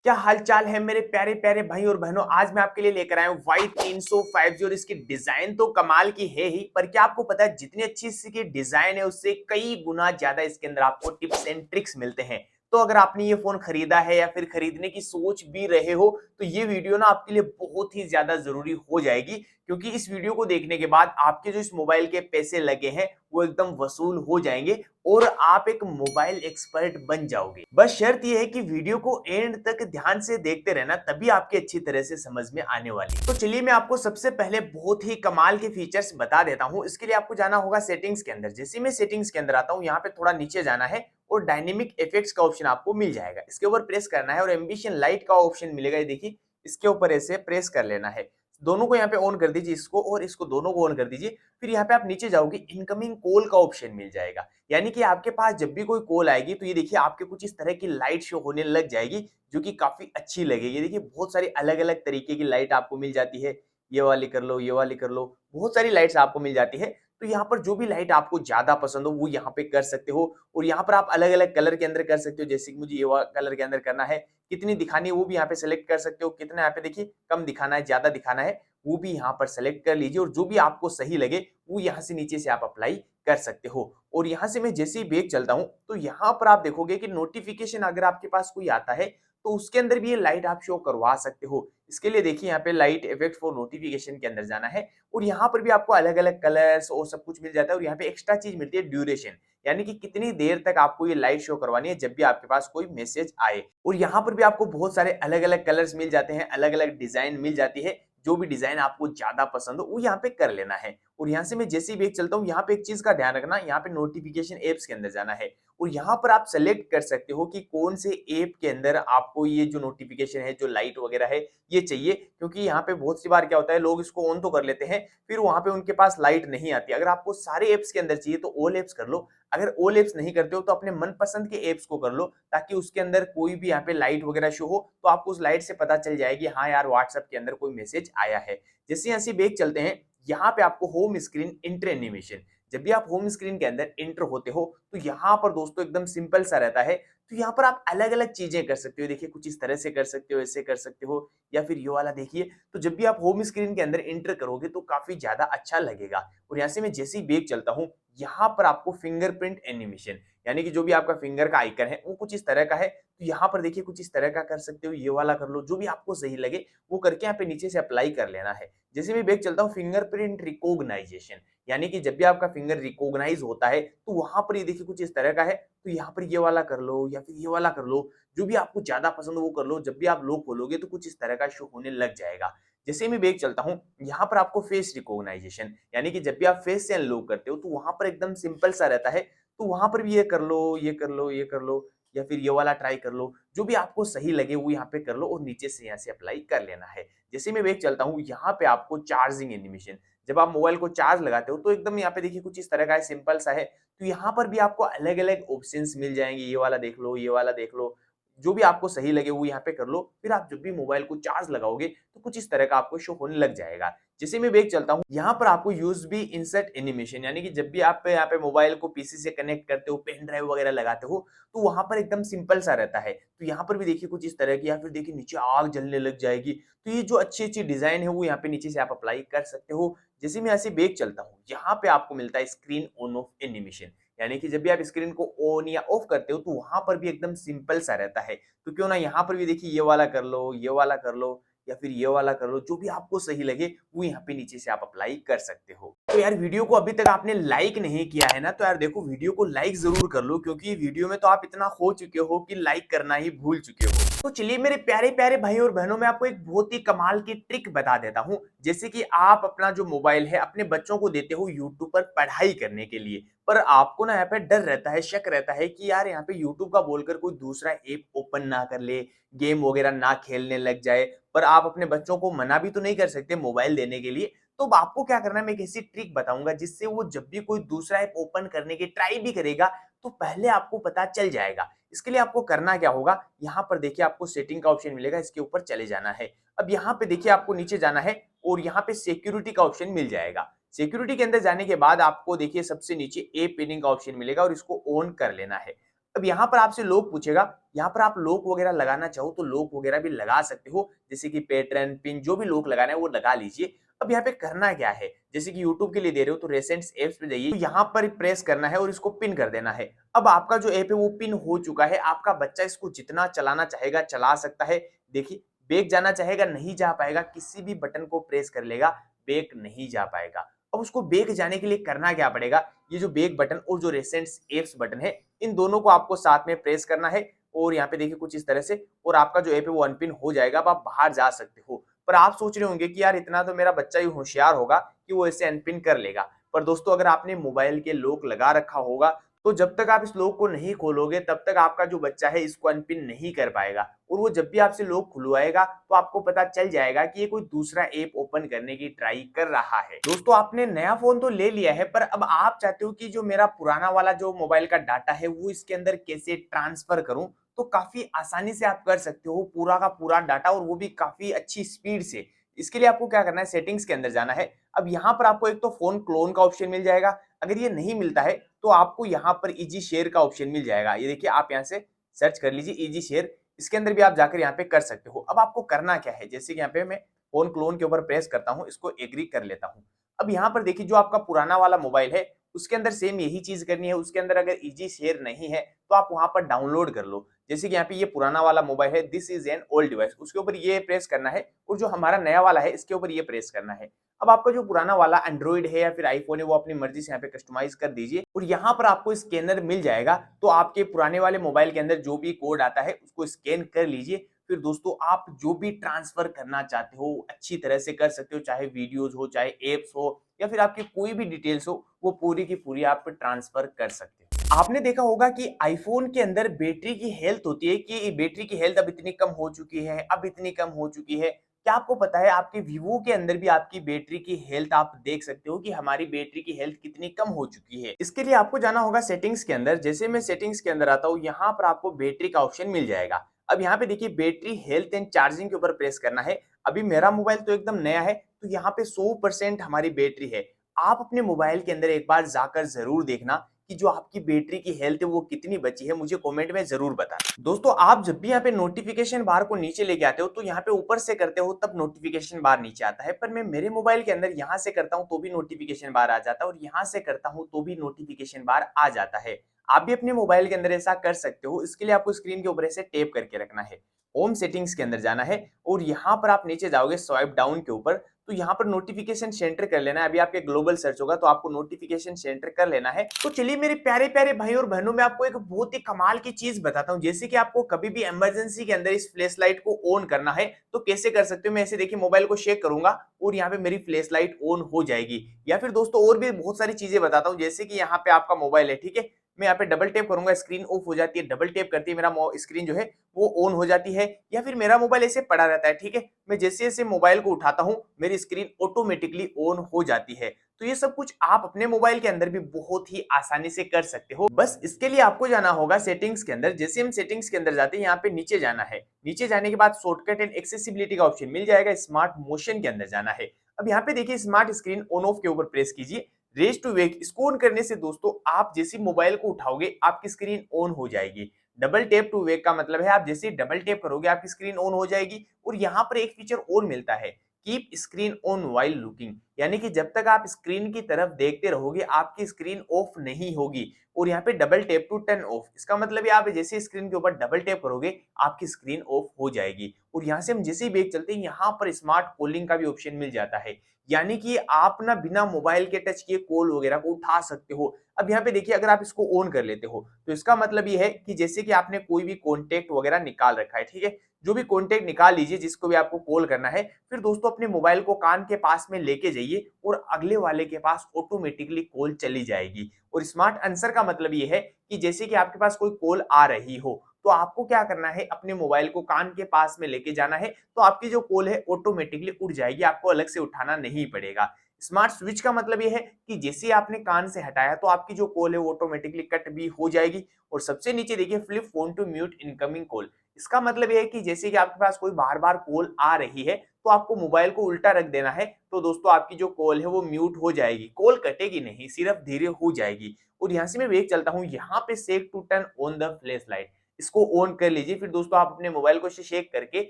क्या हाल चाल है मेरे प्यारे प्यारे भाई और बहनों। आज मैं आपके लिए लेकर आया हूँ Y300 और इसकी डिजाइन तो कमाल की है ही, पर क्या आपको पता है जितनी अच्छी इसकी डिजाइन है उससे कई गुना ज्यादा इसके अंदर आपको टिप्स एंड ट्रिक्स मिलते हैं। तो अगर आपने ये फोन खरीदा है या फिर खरीदने की सोच भी रहे हो तो ये वीडियो ना आपके लिए बहुत ही ज्यादा जरूरी हो जाएगी, क्योंकि इस वीडियो को देखने के बाद आपके जो इस मोबाइल के पैसे लगे हैं वो एकदम वसूल हो जाएंगे और आप एक मोबाइल एक्सपर्ट बन जाओगे। बस शर्त यह है कि वीडियो को एंड तक ध्यान से देखते रहना, तभी आपकी अच्छी तरह से समझ में आने वाली। तो चलिए मैं आपको सबसे पहले बहुत ही कमाल के फीचर्स बता देता हूं। इसके लिए आपको जाना होगा सेटिंग्स के अंदर। जैसे मैं सेटिंग्स के अंदर आता हूं, यहाँ पे थोड़ा नीचे जाना है और डायनेमिक इफेक्ट्स का ऑप्शन आपको मिल जाएगा। इसके ऊपर प्रेस करना है और एम्बिशन लाइट का ऑप्शन मिलेगा, ये देखिए इसके ऊपर ऐसे प्रेस कर लेना है। दोनों को यहाँ पे ऑन कर दीजिए, इसको और इसको दोनों को ऑन कर दीजिए। फिर यहाँ पे आप नीचे जाओगे, इनकमिंग कॉल का ऑप्शन मिल जाएगा, यानी कि आपके पास जब भी कोई कॉल आएगी तो ये देखिए आपके कुछ इस तरह की लाइट शो होने लग जाएगी, जो कि काफी अच्छी लगेगी। देखिए बहुत सारी अलग अलग तरीके की लाइट आपको मिल जाती है, ये वाली कर लो, ये वाली कर लो, बहुत सारी लाइट्स आपको मिल जाती है। तो यहाँ पर जो भी लाइट आपको ज्यादा पसंद हो वो यहाँ पे कर सकते हो, और यहाँ पर आप अलग अलग कलर के अंदर कर सकते हो। जैसे कि मुझे ये कलर के अंदर करना है, कितनी दिखानी है वो भी यहाँ पे सेलेक्ट कर सकते हो। कितना यहाँ पे देखिए कम दिखाना है, ज्यादा दिखाना है, वो भी यहाँ पर सेलेक्ट कर लीजिए, और जो भी आपको सही लगे वो यहाँ से नीचे से आप अप्लाई कर सकते हो। और यहाँ से मैं जैसे ही बैक चलता हूँ तो यहाँ पर आप देखोगे कि नोटिफिकेशन अगर आपके पास कोई आता है तो उसके अंदर भी ये लाइट आप शो करवा सकते हो। इसके लिए देखिए यहाँ पे लाइट इफेक्ट फॉर नोटिफिकेशन के अंदर जाना है, और यहाँ पर भी आपको अलग अलग कलर्स और सब कुछ मिल जाता है। और यहाँ पे एक्स्ट्रा चीज मिलती है ड्यूरेशन, यानी कि कितनी देर तक आपको ये लाइट शो करवानी है जब भी आपके पास कोई मैसेज आए। और यहाँ पर भी आपको बहुत सारे अलग अलग कलर्स मिल जाते हैं, अलग अलग डिजाइन मिल जाती है। जो भी डिजाइन आपको ज्यादा पसंद हो वो यहाँ पे कर लेना है। और यहाँ से मैं जैसे ही बैक चलता हूँ, यहाँ पे एक चीज का ध्यान रखना, यहाँ पे नोटिफिकेशन एप्स के अंदर जाना है, और यहाँ पर आप सेलेक्ट कर सकते हो कि कौन से ऐप के अंदर आपको ये जो नोटिफिकेशन है, जो लाइट वगैरह है, ये चाहिए। क्योंकि यहाँ पे बहुत सी बार क्या होता है, लोग इसको ऑन तो कर लेते हैं, फिर वहां पे उनके पास लाइट नहीं आती। अगर आपको सारे एप्स के अंदर चाहिए तो ऑल एप्स कर लो, अगर ऑल एप्स नहीं करते हो तो अपने मनपसंद के एप्स को कर लो, ताकि उसके अंदर कोई भी यहाँ पे लाइट वगैरह शो हो तो आपको उस लाइट से पता चल जाएगी हाँ यार व्हाट्सएप के अंदर कोई मैसेज आया है। जैसे यहाँ से बैक चलते हैं, यहाँ पे आपको होम स्क्रीन इंटर एनिमेशन, जब भी आप होम स्क्रीन के अंदर इंटर होते हो तो यहाँ पर दोस्तों एकदम सिंपल सा रहता है। तो यहाँ पर आप अलग अलग चीजें कर सकते हो। देखिए कुछ इस तरह से कर सकते हो, ऐसे कर सकते हो, या फिर ये वाला देखिए। तो जब भी आप होम स्क्रीन के अंदर इंटर करोगे तो काफी ज्यादा अच्छा लगेगा। और यहाँ से मैं जैसे ही बैक चलता हूँ, यहाँ पर आपको फिंगरप्रिंट एनिमेशन, यानी कि जो भी आपका फिंगर का आइकन है वो कुछ इस तरह का है, तो यहाँ पर देखिए कुछ इस तरह का कर सकते हो, ये वाला कर लो, जो भी आपको सही लगे वो करके यहाँ पे नीचे से अप्लाई कर लेना है। जैसे मैं बैक चलता हूँ, फिंगरप्रिंट रिकॉग्नाइजेशन, यानी कि जब भी आपका फिंगर रिकॉग्नाइज होता है तो वहां पर ये देखिए कुछ इस तरह का है, तो यहाँ पर ये वाला कर लो या फिर ये वाला कर लो, जो भी आपको ज्यादा पसंद हो वो कर लो। जब भी आप लॉक खोलोगे तो कुछ इस तरह का शो होने लग जाएगा। जैसे मैं बैक चलता हूँ, यहाँ पर आपको फेस रिकॉग्नाइजेशन, यानी कि जब भी आप फेस से अनलॉक करते हो तो वहां पर एकदम सिंपल सा रहता है, तो वहां पर भी ये कर लो, ये कर लो, ये कर लो, या फिर ये वाला ट्राई कर लो, जो भी आपको सही लगे वो यहाँ पे कर लो और नीचे से यहाँ से अप्लाई कर लेना है। जैसे मैं बैक चलता हूँ, यहाँ पे आपको चार्जिंग एनिमेशन, जब आप मोबाइल को चार्ज लगाते हो तो एकदम यहाँ पे देखिए कुछ इस तरह का है, सिंपल सा है। तो यहाँ पर भी आपको अलग अलग ऑप्शंस मिल जाएंगे, ये वाला देख लो, ये वाला देख लो, जो भी आपको सही लगे वो यहाँ पे कर लो। फिर आप जब भी मोबाइल को चार्ज लगाओगे तो कुछ इस तरह का आपको शो होने लग जाएगा। जैसे मैं बैक चलता हूँ, यहाँ पर आपको यूएसबी इंसर्ट एनिमेशन, यानी कि जब भी आप यहाँ पे मोबाइल को पीसी से कनेक्ट करते हो, पेन ड्राइव वगैरह लगाते हो, तो वहां पर एकदम सिंपल सा रहता है। तो यहाँ पर भी देखिए कुछ इस तरह की, या फिर देखिए नीचे आग जलने लग जाएगी। तो ये जो अच्छी अच्छी डिजाइन है वो यहाँ पे नीचे से आप अप्लाई कर सकते हो। जैसे मैं ऐसे बैक चलता हूँ, यहाँ पे आपको मिलता है स्क्रीन ऑन ऑफ एनिमेशन, यानी कि जब भी आप स्क्रीन को ऑन या ऑफ करते हो तो वहां पर भी एकदम सिंपल सा रहता है। तो क्यों ना यहाँ पर भी देखिए ये वाला कर लो, ये वाला कर लो, या फिर ये वाला कर लो, जो भी आपको सही लगे वो यहाँ पे नीचे से आप अप्लाई कर सकते हो। तो यार वीडियो को अभी तक आपने लाइक नहीं किया है ना, तो यार देखो वीडियो को लाइक जरूर कर लो, क्योंकि वीडियो में तो आप इतना खो चुके हो कि लाइक करना ही भूल चुके हो। तो चलिए मेरे प्यारे प्यारे भाई और बहनों, मैं आपको एक बहुत ही कमाल की ट्रिक बता देता हूँ। जैसे कि आप अपना जो मोबाइल है अपने बच्चों को देते हो यूट्यूब पर पढ़ाई करने के लिए, पर आपको ना यहाँ पे डर रहता है, शक रहता है कि यार यहाँ पे यूट्यूब का बोलकर कोई दूसरा ऐप ओपन ना कर ले, गेम वगैरह ना खेलने लग जाए। पर आप अपने बच्चों को मना भी तो नहीं कर सकते मोबाइल देने के लिए। तो अब आपको क्या करना है, मैं एक ऐसी ट्रिक बताऊंगा जिससे वो जब भी कोई दूसरा ऐप ओपन करने की ट्राई भी करेगा तो पहले आपको पता चल जाएगा। इसके लिए आपको करना क्या होगा, यहाँ पर देखिए आपको सेटिंग का ऑप्शन मिलेगा, इसके ऊपर चले जाना है। अब यहाँ पे देखिए आपको नीचे जाना है और यहाँ पे सिक्योरिटी का ऑप्शन मिल जाएगा। सिक्योरिटी के अंदर जाने के बाद आपको देखिए सबसे नीचे ऐप पिनिंग का ऑप्शन मिलेगा और इसको ऑन कर लेना है। अब यहाँ पर आपसे लॉक पूछेगा, यहाँ पर आप लॉक वगैरह लगाना चाहो तो लॉक वगैरह भी लगा सकते हो, जैसे कि पैटर्न, पिन, जो भी लॉक लगाना है वो लगा लीजिए। अब यहाँ पे करना क्या है, जैसे कि यूट्यूब के लिए दे रहे हो तो रिसेंट्स एप्स पे जाइए, तो यहाँ पर प्रेस करना है और इसको पिन कर देना है। अब आपका जो ऐप है वो पिन हो चुका है, आपका बच्चा इसको जितना चलाना चाहेगा चला सकता है। देखिए बैक जाना चाहेगा नहीं जा पाएगा, किसी भी बटन को प्रेस कर लेगा, बैक नहीं जा पाएगा। अब उसको बैक जाने के लिए करना क्या पड़ेगा, ये जो बैक बटन और जो रिसेंट्स एप्स बटन है, इन दोनों को आपको साथ में प्रेस करना है और यहाँ पे देखिए कुछ इस तरह से, और आपका जो ऐप है वो अनपिन हो जाएगा। अब आप बाहर जा सकते हो। पर आप सोच रहे होंगे कि यार इतना तो मेरा बच्चा ही होशियार होगा कि वो इसे अनपिन कर लेगा। पर दोस्तों अगर आपने मोबाइल के लॉक लगा रखा होगा तो जब तक आप इस लॉक को नहीं खोलोगे तब तक आपका जो बच्चा है इसको अनपिन नहीं कर पाएगा, और वो जब भी आपसे लॉक खुलवाएगा तो आपको पता चल जाएगा कि ये कोई दूसरा ऐप ओपन करने की ट्राई कर रहा है। दोस्तों आपने नया फोन तो ले लिया है, पर अब आप चाहते हो कि जो मेरा पुराना वाला जो मोबाइल का डाटा है वो इसके अंदर कैसे ट्रांसफर करूं, तो काफी आसानी से आप कर सकते हो पूरा का पूरा डाटा, और वो भी काफी अच्छी स्पीड से। इसके लिए आपको क्या करना है, सेटिंग्स के अंदर जाना है। अब यहाँ पर आपको एक तो फोन क्लोन का ऑप्शन मिल जाएगा, अगर ये नहीं मिलता है तो आपको यहाँ पर इजी शेयर का ऑप्शन मिल जाएगा। ये देखिए आप यहाँ से सर्च कर लीजिए इजी शेयर, इसके अंदर भी आप जाकर यहाँ पे कर सकते हो। अब आपको करना क्या है, जैसे कि यहाँ पे मैं फोन क्लोन के ऊपर प्रेस करता हूँ, इसको एग्री कर लेता हूँ। अब यहाँ पर देखिए जो आपका पुराना वाला मोबाइल है उसके अंदर सेम यही चीज करनी है। उसके अंदर अगर इजी शेयर नहीं है तो आप वहां पर डाउनलोड कर लो। जैसे कि यहाँ पे ये पुराना वाला मोबाइल है, this is an old device, उसके ऊपर ये प्रेस करना है, और जो हमारा नया वाला है इसके ऊपर ये प्रेस करना है। अब आपका जो पुराना वाला एंड्रॉइड है या फिर आईफोन है वो अपनी मर्जी से यहाँ पे कस्टमाइज कर दीजिए, और यहाँ पर आपको स्कैनर मिल जाएगा। तो आपके पुराने वाले मोबाइल के अंदर जो भी कोड आता है उसको स्कैन कर लीजिए। फिर दोस्तों आप जो भी ट्रांसफर करना चाहते हो अच्छी तरह से कर सकते हो, चाहे वीडियोज हो, चाहे एप्स हो, या फिर आपकी कोई भी डिटेल्स हो, वो पूरी की पूरी आप ट्रांसफर कर सकते हो। आपने देखा होगा कि आईफोन के अंदर बैटरी की हेल्थ होती है कि बैटरी की हेल्थ अब इतनी कम हो चुकी है, अब इतनी कम हो चुकी है। क्या आपको पता है आपके वीवो के अंदर भी आपकी बैटरी की हेल्थ आप देख सकते हो कि हमारी बैटरी की हेल्थ कितनी कम हो चुकी है। इसके लिए आपको जाना होगा सेटिंग्स के अंदर। जैसे मैं सेटिंग्स के अंदर आता हूँ, यहाँ पर आपको बैटरी का ऑप्शन मिल जाएगा। अब यहाँ पे देखिए बैटरी हेल्थ एंड चार्जिंग के ऊपर प्रेस करना है। अभी मेरा मोबाइल तो एकदम नया है तो यहाँ पे 100% हमारी बैटरी है। आप अपने मोबाइल के अंदर एक बार जाकर जरूर देखना कि जो आपकी बैटरी की हेल्थ है वो कितनी बची है, मुझे कमेंट में जरूर बताना। दोस्तों आप जब भी यहाँ पे नोटिफिकेशन बार को नीचे लेके आते हो तो यहाँ पे ऊपर से करते हो तब नोटिफिकेशन बार नीचे आता है, पर मैं मेरे मोबाइल के अंदर यहाँ से करता हूँ तो भी नोटिफिकेशन बार आ जाता है, और यहाँ से करता हूँ तो भी नोटिफिकेशन बार आ जाता है। आप भी अपने मोबाइल के अंदर ऐसा कर सकते हो। इसके लिए आपको स्क्रीन के ऊपर ऐसे टैप करके रखना है, होम सेटिंग्स के अंदर जाना है, और यहाँ पर आप नीचे जाओगे स्वाइप डाउन के ऊपर, तो यहाँ पर नोटिफिकेशन सेंटर कर लेना है। अभी आपके ग्लोबल सर्च होगा तो आपको नोटिफिकेशन सेंटर कर लेना है। तो चलिए मेरे प्यारे प्यारे भाई और बहनों, मैं आपको एक बहुत ही कमाल की चीज बताता हूँ। जैसे कि आपको कभी भी इमरजेंसी के अंदर इस फ्लैश लाइट को ऑन करना है तो कैसे कर सकते हो। मैं ऐसे देखिए मोबाइल को शेक करूंगा और यहाँ पे मेरी फ्लैश लाइट ऑन हो जाएगी। या फिर दोस्तों और भी बहुत सारी चीजें बताता हूँ, जैसे कि यहाँ पे आपका मोबाइल है, ठीक है, मैं यहाँ पे डबल टैप करूंगा, स्क्रीन ऑफ हो जाती है, डबल टैप करती है मेरा स्क्रीन जो है वो ऑन हो जाती है। या फिर मेरा मोबाइल ऐसे पड़ा रहता है, ठीक है, मैं जैसे जैसे मोबाइल को उठाता हूं मेरी स्क्रीन ऑटोमेटिकली ऑन हो जाती है। तो ये सब कुछ आप अपने मोबाइल के अंदर भी बहुत ही आसानी से कर सकते हो। बस इसके लिए आपको जाना होगा सेटिंग्स के अंदर। जैसे हम सेटिंग्स के अंदर जाते हैं यहाँ पे नीचे जाना है, नीचे जाने के बाद शॉर्टकट एंड एक्सेसिबिलिटी का ऑप्शन मिल जाएगा, स्मार्ट मोशन के अंदर जाना है। अब यहाँ पे देखिए स्मार्ट स्क्रीन ऑन ऑफ के ऊपर प्रेस कीजिए, रेज टू वेक, इसको ऑन करने से दोस्तों आप जैसे मोबाइल को उठाओगे आपकी स्क्रीन ऑन हो जाएगी। डबल टैप टू वेक का मतलब है आप जैसे डबल टैप करोगे आपकी स्क्रीन ऑन हो जाएगी। और यहाँ पर एक फीचर और मिलता है, keep screen on while looking, यानी कि जब तक आप स्क्रीन की तरफ देखते रहोगे आपकी स्क्रीन ऑफ नहीं होगी। और यहाँ पे double tap to turn off, इसका मतलब है आप जैसे स्क्रीन के ऊपर डबल टैप करोगे आपकी स्क्रीन ऑफ हो जाएगी। और यहाँ से हम जैसे ही बैक चलते हैं यहाँ पर स्मार्ट कॉलिंग का भी ऑप्शन मिल जाता है, यानी कि आप ना बिना मोबाइल के टच किए कॉल वगैरह को उठा सकते हो। अब यहाँ पे देखिए अगर आप इसको ऑन कर लेते हो तो इसका मतलब ये है कि जैसे कि आपने कोई भी कॉन्टेक्ट वगैरह निकाल रखा है, ठीक है, जो भी कॉन्टेक्ट निकाल लीजिए जिसको भी आपको कॉल करना है, फिर दोस्तों अपने मोबाइल को कान के पास में लेके जाइए और अगले वाले के पास ऑटोमेटिकली कॉल चली जाएगी। और स्मार्ट आंसर का मतलब ये है कि जैसे कि आपके पास कोई कॉल आ रही हो तो आपको क्या करना है, अपने मोबाइल को कान के पास में लेके जाना है, तो आपकी जो कॉल है ऑटोमेटिकली उठ जाएगी, आपको अलग से उठाना नहीं पड़ेगा। स्मार्ट स्विच का मतलब यह है कि जैसे आपने कान से हटाया तो आपकी जो कॉल है वो ऑटोमेटिकली कट भी हो जाएगी। और सबसे नीचे देखिए flip phone to mute incoming call, इसका मतलब ये है कि जैसे कि आपके पास कोई बार-बार कॉल आ रही है, तो आपको मोबाइल को उल्टा रख देना है, तो दोस्तों आपकी जो कॉल है वो म्यूट हो जाएगी। कॉल कटेगी नहीं, सिर्फ धीरे हो जाएगी। और यहाँ से मैं बैक चलता हूँ, यहाँ पे set to turn on the flash light, इसको ऑन कर लीजिए। फिर दोस्तों आप अपने मोबाइल को शेक करके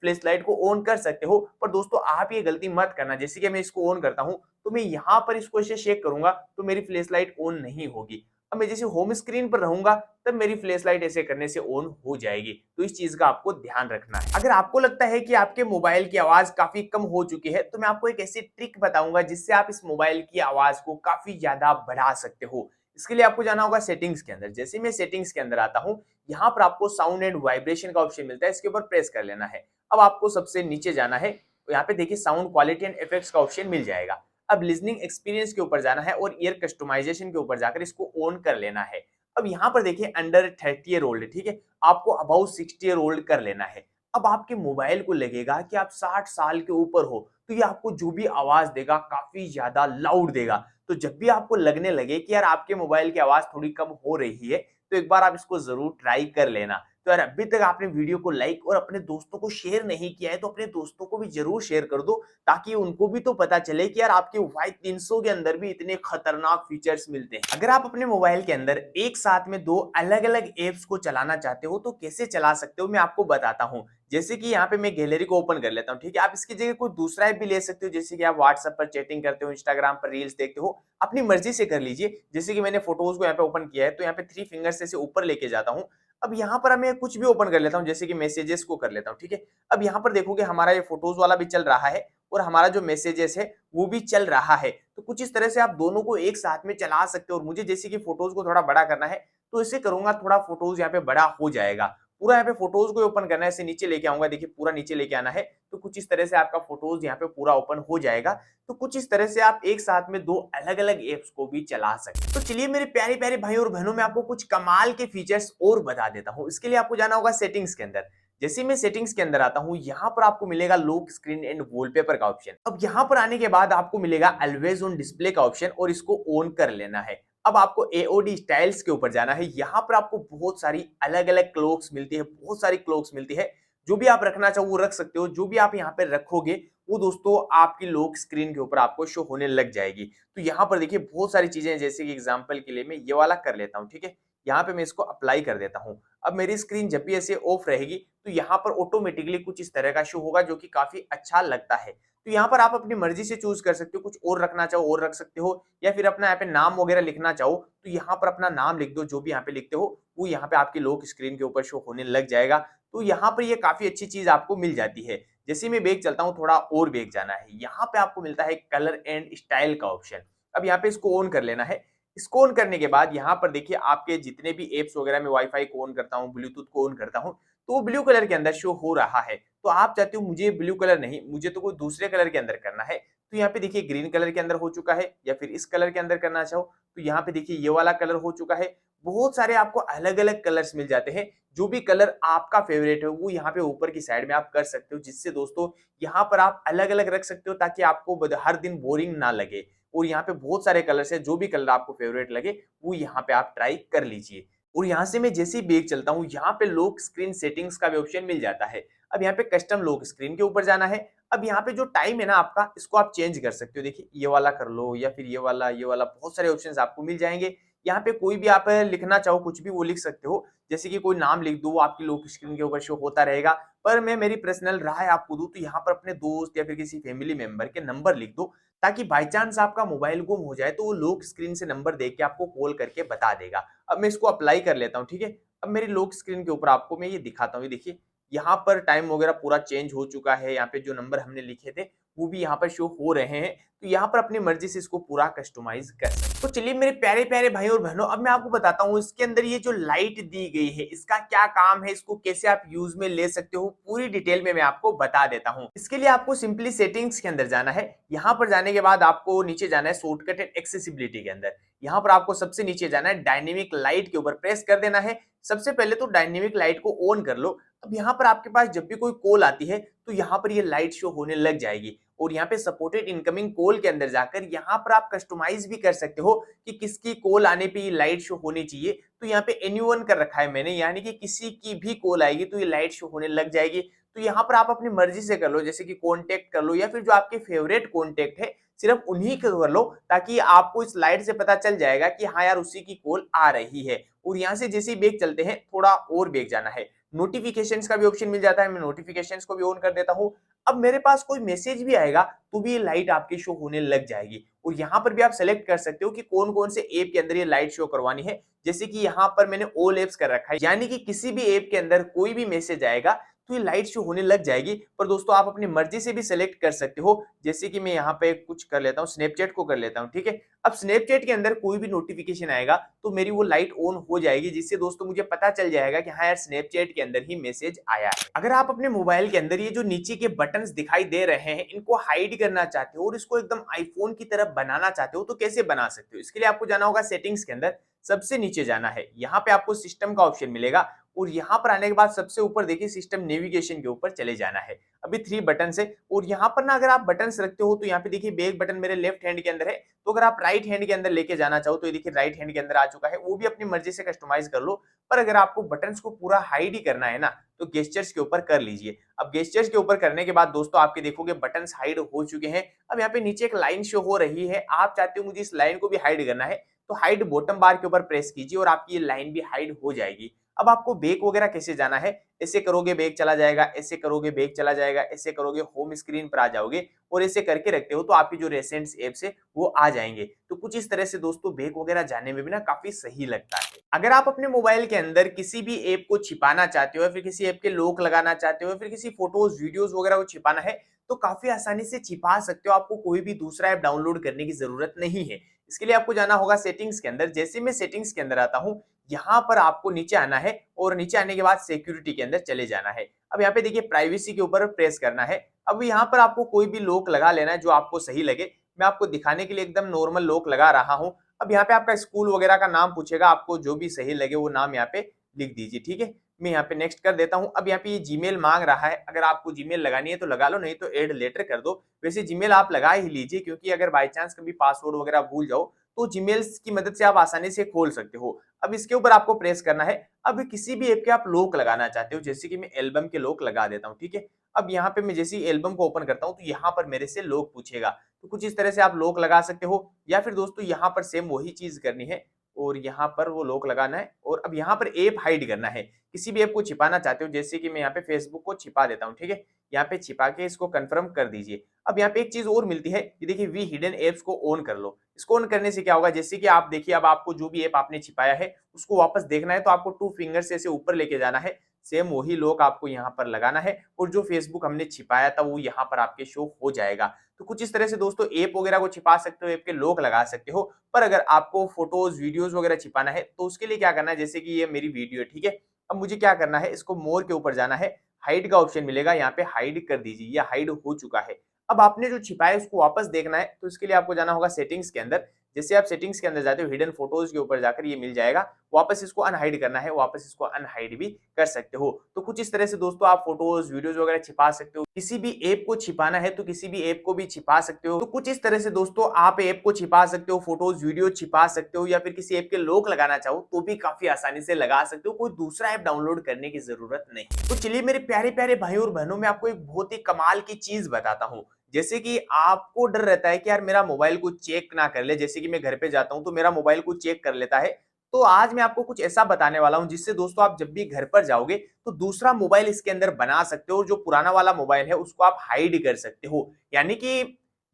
फ्लैश लाइट को ऑन कर सकते हो। पर दोस्तों आप ये गलती मत करना, जैसे कि मैं इसको ऑन करता हूँ, तो मैं यहाँ पर इसको ऐसे शेक करूँगा, तो मेरी फ्लैश लाइट ऑन नहीं होगी। अब मैं जैसे होम स्क्रीन पर रहूँगा, तब मेरी फ्लैश लाइट ऐसे करने से ऑन हो जाएगी। तो इस चीज़ का आपको ध्यान रखना है। अगर आपको लगता है कि आपके मोबाइल की आवाज़ काफ़ी कम हो चुकी है, तो मैं आपको एक ऐसी ट्रिक बताऊँगा जिससे आप इस मोबाइल की आवाज़ को काफ़ी ज़्यादा बढ़ा सकते हो। इसके लिए आपको जाना होगा सेटिंग्स के अंदर। जैसे मैं सेटिंग्स के अंदर आता हूँ, यहाँ पर आपको साउंड एंड वाइब्रेशन का ऑप्शन मिलता है, इसके ऊपर प्रेस कर लेना है। अब आपको सबसे नीचे जाना है, तो यहाँ पे देखिए साउंड क्वालिटी एंड इफेक्ट्स का ऑप्शन मिल जाएगा। अब लिसनिंग एक्सपीरियंस के ऊपर जाना है और ईयर कस्टमाइजेशन के ऊपर जाकर इसको ऑन कर लेना है। अब यहाँ पर देखिए अंडर 30 ईयर ओल्ड, ठीक है, आपको अबाउ 60 ईयर ओल्ड कर लेना है। अब आपके मोबाइल को लगेगा कि आप 60 साल के ऊपर हो, तो ये आपको जो भी आवाज देगा काफी ज्यादा लाउड देगा। तो जब भी आपको लगने लगे कि यार आपके मोबाइल की आवाज थोड़ी कम हो रही है, तो एक बार आप इसको जरूर ट्राई कर लेना। तो यार अभी तक आपने वीडियो को लाइक और अपने दोस्तों को शेयर नहीं किया है, तो अपने दोस्तों को भी जरूर शेयर कर दो, ताकि उनको भी तो पता चले कि यार आपके वाई 300 के अंदर भी इतने खतरनाक फीचर्स मिलते हैं। अगर आप अपने मोबाइल के अंदर एक साथ में दो अलग-अलग ऐप्स को चलाना चाहते हो, तो कैसे चला सकते हो मैं आपको बताता हूँ। जैसे कि यहाँ पे मैं गैलरी को ओपन कर लेता हूँ, ठीक है। आप इसकी जगह कोई दूसरा ऐप भी ले सकते हो, जैसे कि आप व्हाट्सएप पर चैटिंग करते हो, इंस्टाग्राम पर रील्स देखते हो, अपनी मर्जी से कर लीजिए। जैसे कि मैंने फोटोज को यहाँ पे ओपन किया है, तो यहाँ पे 3 फिंगर्स से ऊपर लेके जाता हूँ। अब यहाँ पर मैं कुछ भी ओपन कर लेता हूँ, जैसे कि मैसेजेस को कर लेता हूँ, ठीक है। अब यहाँ पर देखोगे हमारा ये फोटोज वाला भी चल रहा है और हमारा जो मैसेजेस है वो भी चल रहा है। तो कुछ इस तरह से आप दोनों को एक साथ में चला सकते हो। और मुझे जैसे कि फोटोज को थोड़ा बड़ा करना है, तो इसे करूंगा, थोड़ा फोटोज यहाँ पे बड़ा हो जाएगा। पूरा यहाँ पे फोटोज को ओपन करना है, इसे नीचे लेके आऊंगा, देखिए पूरा नीचे लेके आना है, तो कुछ इस तरह से आपका फोटोज यहाँ पे पूरा ओपन हो जाएगा। तो कुछ इस तरह से आप एक साथ में दो अलग-अलग ऐप्स को भी चला सकते हैं। तो चलिए मेरे प्यारे-प्यारे भाई और बहनों, मैं आपको कुछ कमाल के फीचर्स और बता देता हूँ। इसके लिए आपको जाना होगा सेटिंग्स के अंदर। जैसे मैं सेटिंग्स के अंदर आता हूँ, यहाँ पर आपको मिलेगा लॉक स्क्रीन एंड वॉलपेपर का ऑप्शन। अब यहाँ पर आने के बाद आपको मिलेगा ऑलवेज ऑन डिस्प्ले का ऑप्शन और इसको ऑन कर लेना है। अब आपको एओडी स्टाइल्स के ऊपर जाना है। यहाँ पर आपको बहुत सारी अलग-अलग क्लॉक्स मिलती है, बहुत सारी क्लॉक्स मिलती है। जो भी आप रखना चाहो वो रख सकते हो। जो भी आप यहाँ पे रखोगे, वो दोस्तों आपकी लॉक स्क्रीन के ऊपर आपको शो होने लग जाएगी। तो यहाँ पर देखिए बहुत सारी चीजें हैं, जैसे कि एग्जांपल के लिए मैं ये वाला कर लेता हूँ, ठीक है। यहाँ पे मैं इसको अप्लाई कर देता हूँ। अब मेरी स्क्रीन जब भी ऐसे ऑफ रहेगी, तो यहाँ पर ऑटोमेटिकली कुछ इस तरह का शो होगा, जो कि काफी अच्छा लगता है। तो यहाँ पर आप अपनी मर्जी से चूज कर सकते हो, कुछ और रखना चाहो और रख सकते हो, या फिर अपना यहाँ पे नाम वगैरह लिखना चाहो, तो यहाँ पर अपना नाम लिख दो। जो भी यहाँ पे लिखते हो वो यहाँ पे आपकी लॉक स्क्रीन के ऊपर शो होने लग जाएगा। तो यहाँ पर ये काफी अच्छी चीज आपको मिल जाती है। जैसे मैं बैक चलता हूँ, थोड़ा और बैक जाना है, यहाँ पे आपको मिलता है कलर एंड स्टाइल का ऑप्शन। अब यहाँ पे इसको ऑन कर लेना है। इसको ऑन करने के बाद यहाँ पर देखिए आपके जितने भी एप्स वगैरह में वाईफाई को ऑन करता हूँ, ब्लूटूथ को ऑन करता हूँ, तो वो ब्लू कलर के अंदर शो हो रहा है। तो आप चाहते हो मुझे ब्लू कलर नहीं, मुझे तो कोई दूसरे कलर के अंदर करना है, तो यहाँ पे देखिए ग्रीन कलर के अंदर हो चुका है, या फिर इस कलर के अंदर करना चाहो तो यहाँ पे देखिए ये वाला कलर हो चुका है। बहुत सारे आपको अलग-अलग कलर्स मिल जाते हैं। जो भी कलर आपका फेवरेट है वो यहाँ पे ऊपर की साइड में आप कर सकते हो, जिससे दोस्तों यहाँ पर आप अलग-अलग रख सकते हो, ताकि आपको हर दिन बोरिंग ना लगे। और यहाँ पे बहुत सारे कलर्स है, जो भी कलर आपको फेवरेट लगे वो यहाँ पे आप ट्राई कर लीजिए। और यहाँ से मैं जैसे ही बैक चलता हूँ, यहाँ पे लॉक स्क्रीन सेटिंग्स का भी ऑप्शन मिल जाता है। अब यहाँ पे कस्टम लॉक स्क्रीन के ऊपर जाना है। अब यहाँ पे जो टाइम है ना आपका, इसको आप चेंज कर सकते हो। देखिए ये वाला कर लो, या फिर ये वाला बहुत सारे ऑप्शंस आपको मिल जाएंगे। यहाँ पे कोई भी आप लिखना चाहो, कुछ भी वो लिख सकते हो। जैसे कि कोई नाम लिख दो, वो आपकी लॉक स्क्रीन के ऊपर शो होता रहेगा। पर मैं मेरी पर्सनल राय आपको दूं, तो यहाँ पर अपने दोस्त या फिर किसी फैमिली मेंबर के नंबर लिख दो, ताकि बाई चांस आपका मोबाइल गुम हो जाए तो वो लॉक स्क्रीन से नंबर देख के आपको कॉल करके बता देगा। अब मैं इसको अप्लाई कर लेता हूँ, ठीक है। अब मेरी लॉक स्क्रीन के ऊपर आपको मैं ये दिखाता हूँ, ये देखिए यहाँ पर टाइम वगैरह पूरा चेंज हो चुका है। यहाँ पे जो नंबर हमने लिखे थे वो भी यहाँ पर शो हो रहे हैं। तो यहाँ पर अपनी मर्जी से इसको पूरा कस्टमाइज कर सकते हैं। तो चलिए मेरे प्यारे प्यारे भाई और बहनों, अब मैं आपको बताता हूँ इसके अंदर ये जो लाइट दी गई है, इसका क्या काम है, इसको कैसे आप यूज में ले सकते हो, पूरी डिटेल में मैं आपको बता देता हूँ। इसके लिए आपको सिंपली सेटिंग्स के अंदर जाना है। यहाँ पर जाने के बाद आपको नीचे जाना है शॉर्टकट एंड एक्सेसिबिलिटी के अंदर। यहाँ पर आपको सबसे नीचे जाना है, डायनेमिक लाइट के ऊपर प्रेस कर देना है। सबसे पहले तो डायनेमिक लाइट को ऑन कर लो। अब यहाँ पर आपके पास जब भी कोई कॉल आती है तो यहाँ पर ये लाइट शो होने लग जाएगी और यहाँ पे सपोर्टेड इनकमिंग कॉल के अंदर जाकर यहाँ पर आप कस्टमाइज भी कर सकते हो कि किसकी कॉल आने पे ये लाइट शो होनी चाहिए। तो यहाँ पे एनीवन कर रखा है मैंने, यानी कि किसी की भी कॉल आएगी तो ये लाइट शो होने लग जाएगी। तो यहाँ पर आप अपनी मर्जी से कर लो, जैसे कि कॉन्टेक्ट कर लो या फिर जो आपके फेवरेट कॉन्टेक्ट है सिर्फ उन्हीं को कर लो, ताकि आपको इस लाइट से पता चल जाएगा कि हाँ यार उसी की कॉल आ रही है। और यहाँ से जैसे ही बैक चलते हैं थोड़ा और बैक जाना है, नोटिफिकेशंस का भी ऑप्शन मिल जाता है, मैं नोटिफिकेशंस को भी ऑन कर देता हूँ। अब मेरे पास कोई मैसेज भी आएगा तो भी ये लाइट आपकी शो होने लग जाएगी। और यहाँ पर भी आप सेलेक्ट कर सकते हो कि कौन कौन से ऐप के अंदर ये लाइट शो करवानी है। जैसे कि यहाँ पर मैंने ऑल एप्स कर रखा है, यानी कि किसी भी ऐप के अंदर कोई भी मैसेज आएगा तो ये लाइट शो होने लग जाएगी। पर दोस्तों आप अपनी मर्जी से भी सेलेक्ट कर सकते हो, जैसे कि मैं यहाँ पे कुछ कर लेता हूँ, स्नैपचैट को कर लेता हूँ, ठीक है। अब स्नैपचैट के अंदर कोई भी नोटिफिकेशन आएगा तो मेरी वो लाइट ऑन हो जाएगी, जिससे दोस्तों मुझे पता चल जाएगा कि हाँ यार स्नैपचैट के अंदर ही मैसेज आया है। अगर आप अपने मोबाइल के अंदर ये जो नीचे के बटन्स दिखाई दे रहे हैं इनको हाइड करना चाहते हो और इसको एकदम आईफोन की तरह बनाना चाहते हो तो कैसे बना सकते हो, इसके लिए आपको जाना होगा सेटिंग्स के अंदर, सबसे नीचे जाना है, यहाँ पे आपको सिस्टम का ऑप्शन मिलेगा और यहाँ पर आने के बाद सबसे ऊपर देखिए सिस्टम नेविगेशन के ऊपर चले जाना है। अभी 3 बटन है और यहाँ पर ना अगर आप बटन्स रखते हो तो यहाँ पे देखिए बैक बटन मेरे लेफ्ट हैंड के अंदर है, तो अगर आप राइट हैंड के अंदर लेके जाना चाहो तो ये देखिए राइट हैंड के अंदर आ चुका है, वो भी अपनी मर्जी से कस्टमाइज कर लो। पर अगर आपको बटन्स को पूरा हाइड ही करना है ना तो गेस्चर्स के ऊपर कर लीजिए। अब गेस्चर्स के ऊपर करने के बाद दोस्तों आपके देखोगे बटन्स हाइड हो चुके हैं। अब यहाँ पे नीचे एक लाइन शो हो रही है, आप चाहते हो मुझे इस लाइन को भी हाइड करना है तो हाइड बॉटम बार के ऊपर प्रेस कीजिए और आपकी ये लाइन भी हाइड हो जाएगी। अब आपको बैक वगैरह कैसे जाना है, ऐसे करोगे बैक चला जाएगा, ऐसे करोगे बैक चला जाएगा, ऐसे करोगे होम स्क्रीन पर आ जाओगे और ऐसे करके रखते हो तो आपकी जो रेसेंट्स एप्स है वो आ जाएंगे। तो कुछ इस तरह से दोस्तों बैक वगैरह जाने में भी ना काफी सही लगता है। अगर आप अपने मोबाइल के अंदर किसी भी ऐप को छिपाना चाहते हो या फिर किसी ऐप के लॉक लगाना चाहते हो या फिर किसी फोटोज वीडियोस वगैरह को छिपाना है तो काफी आसानी से छिपा सकते हो, आपको कोई भी दूसरा ऐप डाउनलोड करने की जरूरत नहीं है। इसके लिए आपको जाना होगा सेटिंग्स के अंदर, जैसे मैं सेटिंग्स के अंदर आता हूँ यहाँ पर आपको नीचे आना है और नीचे आने के बाद सिक्योरिटी के अंदर चले जाना है। अब यहाँ पे देखिए प्राइवेसी के ऊपर प्रेस करना है। अब यहाँ पर आपको कोई भी लॉक लगा लेना है जो आपको सही लगे, मैं आपको दिखाने के लिए एकदम नॉर्मल लॉक लगा रहा हूँ। अब यहाँ पे आपका स्कूल वगैरह का नाम पूछेगा, आपको जो भी सही लगे वो नाम यहाँ पे लिख दीजिए, ठीक है। मैं यहाँ पे नेक्स्ट कर देता हूँ। अब यहाँ पे ये जीमेल मांग रहा है, अगर आपको जीमेल लगानी है तो लगा लो, नहीं तो ऐड लेटर कर दो। वैसे जीमेल आप लगा ही लीजिए क्योंकि अगर बाई चांस कभी पासवर्ड वगैरह भूल जाओ तो जीमेल्स की मदद से आप आसानी से खोल सकते हो। अब इसके ऊपर आपको प्रेस करना है। अब किसी भी ऐप के आप लॉक लगाना चाहते हो, जैसे कि मैं एल्बम के लॉक लगा देता हूँ, ठीक है। अब यहाँ पे मैं जैसे ही एल्बम को ओपन करता हूँ तो यहाँ पर मेरे से लॉक पूछेगा, तो कुछ इस तरह से आप लॉक लगा सकते हो या फिर दोस्तों यहाँ पर सेम वही चीज करनी है और यहाँ पर वो लॉक लगाना है। और अब यहाँ पर ऐप हाइड करना है, किसी भी ऐप को छिपाना चाहते हो, जैसे कि मैं यहाँ पे फेसबुक को छिपा देता हूँ, ठीक है। यहाँ पे छिपा के इसको कंफर्म कर दीजिए। अब यहाँ पे एक चीज और मिलती है, ये देखिए वी हिडन एप्स को ऑन कर लो। इसको ऑन करने से क्या होगा, जैसे कि आप देखिए अब आपको जो भी ऐप आपने छिपाया है उसको वापस देखना है तो आपको 2 फिंगर से ऐसे ऊपर लेके जाना है, सेम वही लॉक आपको यहाँ पर लगाना है और जो फेसबुक हमने छिपाया था वो यहाँ पर आपके शो हो जाएगा। तो कुछ इस तरह से दोस्तों ऐप वगैरह को छिपा सकते हो, ऐप के लॉक लगा सकते हो। पर अगर आपको फोटोज वीडियोस वगैरह छिपाना है तो उसके लिए क्या करना है, जैसे कि ये मेरी वीडियो है, ठीक है। अब मुझे क्या करना है, इसको मोर के ऊपर जाना है, हाइड का ऑप्शन मिलेगा, यहाँ पे हाइड कर दीजिए, ये हाइड हो चुका है। अब आपने जो छिपाया है उसको वापस देखना है तो इसके लिए आपको जाना होगा सेटिंग्स के अंदर, जैसे आप सेटिंग्स के अंदर जाते हो हिडन फोटोज के ऊपर जाकर ये मिल जाएगा, वापस इसको अनहाइड करना है, वापस इसको अनहाइड भी कर सकते हो। तो कुछ इस तरह से दोस्तों आप फोटोज वीडियोस वगैरह छिपा सकते हो, किसी भी ऐप को छिपाना है तो किसी भी ऐप को भी छिपा सकते हो। तो कुछ इस तरह से दोस्तों आप ऐप को छिपा सकते हो, फोटोज वीडियो छिपा सकते हो या फिर किसी ऐप के लॉक लगाना चाहो तो भी काफी आसानी से लगा सकते हो, कोई दूसरा ऐप डाउनलोड करने की जरूरत नहीं। तो चलिए मेरे प्यारे प्यारे भाई और बहनों, मैं आपको एक बहुत ही कमाल की चीज बताता हूँ। जैसे कि आपको डर रहता है कि यार मेरा मोबाइल को चेक ना कर ले, जैसे कि मैं घर पे जाता हूं तो मेरा मोबाइल को चेक कर लेता है। तो आज मैं आपको कुछ ऐसा बताने वाला हूं जिससे दोस्तों आप जब भी घर पर जाओगे तो दूसरा मोबाइल इसके अंदर बना सकते हो और जो पुराना वाला मोबाइल है उसको आप हाइड कर सकते हो।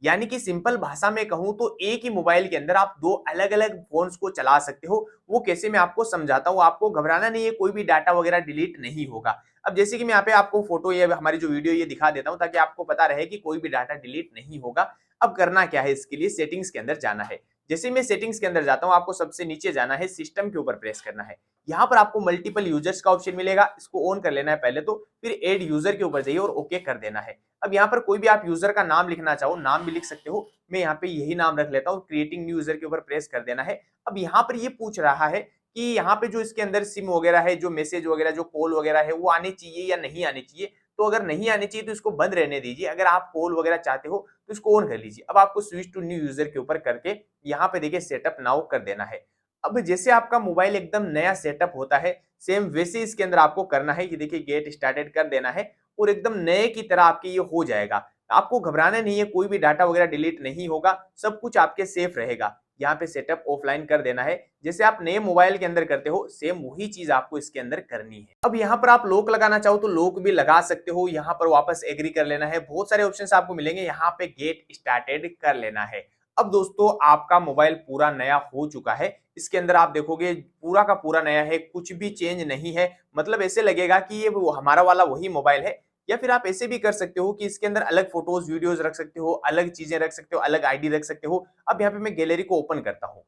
यानी कि सिंपल भाषा में कहूं तो एक ही मोबाइल के अंदर आप दो अलग अलग फोन्स को चला सकते हो। वो कैसे मैं आपको समझाता हूं, आपको घबराना नहीं है, कोई भी डाटा वगैरह डिलीट नहीं होगा। अब जैसे कि मैं यहाँ पे आपको फोटो ये हमारी जो वीडियो ये दिखा देता हूँ ताकि आपको पता रहे कि कोई भी डाटा डिलीट नहीं होगा। अब करना क्या है, इसके लिए सेटिंग्स के अंदर जाना है, जैसे मैं सेटिंग्स के अंदर जाता हूँ, आपको सबसे नीचे जाना है, सिस्टम के ऊपर प्रेस करना है। यहाँ पर आपको मल्टीपल यूजर्स का ऑप्शन मिलेगा, इसको ऑन कर लेना है पहले तो, फिर एड यूजर के ऊपर जाइए और ओके कर देना है। अब यहाँ पर कोई भी आप यूजर का नाम लिखना चाहो, नाम भी लिख सकते हो। मैं यहाँ पे यही नाम रख लेता हूँ, क्रिएटिंग न्यू यूजर के ऊपर प्रेस कर देना है। अब यहाँ पर ये पूछ रहा है कि यहाँ पे जो इसके अंदर सिम वगैरह है, जो मैसेज वगैरह, जो कॉल वगैरह है, वो आने चाहिए या नहीं आने चाहिए। तो अगर नहीं आने चाहिए तो इसको बंद रहने दीजिए, अगर आप कॉल वगैरह चाहते हो तो इसको ऑन कर लीजिए। अब आपको स्विच टू न्यू यूजर के ऊपर करके यहाँ पे देखिए सेटअप नाउ कर देना है। अब जैसे आपका मोबाइल एकदम नया सेटअप होता है, सेम वैसे इसके अंदर आपको करना है। ये देखिए गेट स्टार्टेड कर देना है और एकदम नए की तरह आपके ये हो जाएगा। आपको घबराना नहीं है, कोई भी डाटा वगैरह डिलीट नहीं होगा, सब कुछ आपके सेफ रहेगा। यहाँ पे सेटअप ऑफलाइन कर देना है, जैसे आप नए मोबाइल के अंदर करते हो सेम वही चीज आपको इसके अंदर करनी है। अब यहाँ पर आप लॉक लगाना चाहो तो लॉक भी लगा सकते हो, यहाँ पर वापस एग्री कर लेना है। बहुत सारे ऑप्शंस आपको मिलेंगे, यहाँ पे गेट स्टार्टेड कर लेना है। अब दोस्तों आपका मोबाइल पूरा नया हो चुका है, इसके अंदर आप देखोगे पूरा का पूरा नया है, कुछ भी चेंज नहीं है। मतलब ऐसे लगेगा कि ये हमारा वाला वही मोबाइल है। या फिर आप ऐसे भी कर सकते हो कि इसके अंदर अलग फोटोज वीडियोज रख सकते हो, अलग चीजें रख सकते हो, अलग आईडी रख सकते हो। अब यहाँ पे मैं गैलरी को ओपन करता हूँ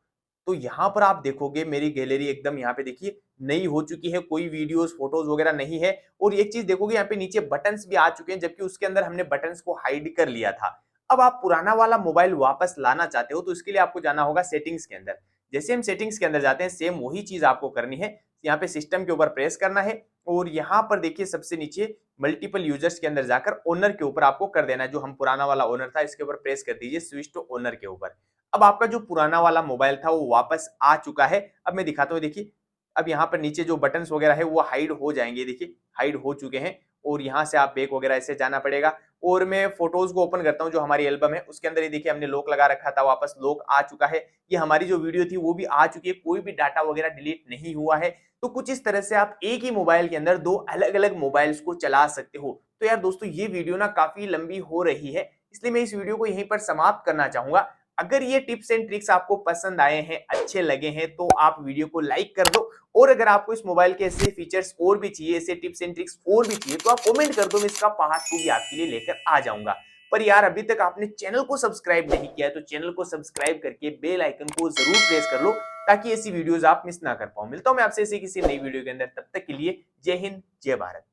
तो यहाँ पर आप देखोगे मेरी गैलरी एकदम यहाँ पे देखिए नई हो चुकी है, कोई वीडियोस फोटोज वगैरह नहीं है। और एक चीज देखोगे यहाँ पे नीचे बटन्स भी आ चुके हैं, जबकि उसके अंदर हमने बटन्स को हाइड कर लिया था। अब आप पुराना वाला मोबाइल वापस लाना चाहते हो तो इसके लिए आपको जाना होगा सेटिंग्स के अंदर। जैसे हम सेटिंग्स के अंदर जाते हैं सेम वही चीज आपको करनी है। यहाँ पे सिस्टम के ऊपर प्रेस करना है और यहाँ पर देखिए सबसे नीचे मल्टीपल यूजर्स के अंदर जाकर ओनर के ऊपर आपको कर देना है। जो हम पुराना वाला ओनर था इसके ऊपर प्रेस कर दीजिए, स्विच टू ओनर के ऊपर। अब आपका जो पुराना वाला मोबाइल था वो वापस आ चुका है। अब मैं दिखाता हूँ, देखिए अब यहाँ पर नीचे जो बटन्स वगैरह है वो हाइड हो जाएंगे, देखिए हाइड हो चुके हैं। और यहाँ से आप बैक वगैरह ऐसे जाना पड़ेगा। और मैं फोटोज को ओपन करता हूँ, जो हमारी एल्बम है उसके अंदर ये देखिए हमने लॉक लगा रखा था, वापस लॉक आ चुका है। ये हमारी जो वीडियो थी वो भी आ चुकी है, कोई भी डाटा वगैरह डिलीट नहीं हुआ है। तो कुछ इस तरह से आप एक ही मोबाइल के अंदर दो अलग अलग मोबाइल्स को चला सकते हो। तो यार दोस्तों ये वीडियो ना काफी लंबी हो रही है, इसलिए मैं इस वीडियो को यहीं पर समाप्त करना चाहूंगा। अगर ये टिप्स एंड ट्रिक्स आपको पसंद आए हैं, अच्छे लगे हैं, तो आप वीडियो को लाइक कर दो। और अगर आपको इस मोबाइल के ऐसे फीचर्स और भी चाहिए, ऐसे टिप्स एंड ट्रिक्स और भी चाहिए, तो आप कमेंट कर दो, मैं इसका पार्ट 2 भी आपके लिए लेकर आ जाऊंगा। पर यार अभी तक आपने चैनल को सब्सक्राइब नहीं किया है तो चैनल को सब्सक्राइब करके बेल आइकन को जरूर प्रेस कर लो, ताकि ऐसी वीडियोस आप मिस ना कर पाओ। मिलता हूं मैं आपसे ऐसे किसी नई वीडियो के अंदर, तब तक के लिए जय हिंद जय भारत।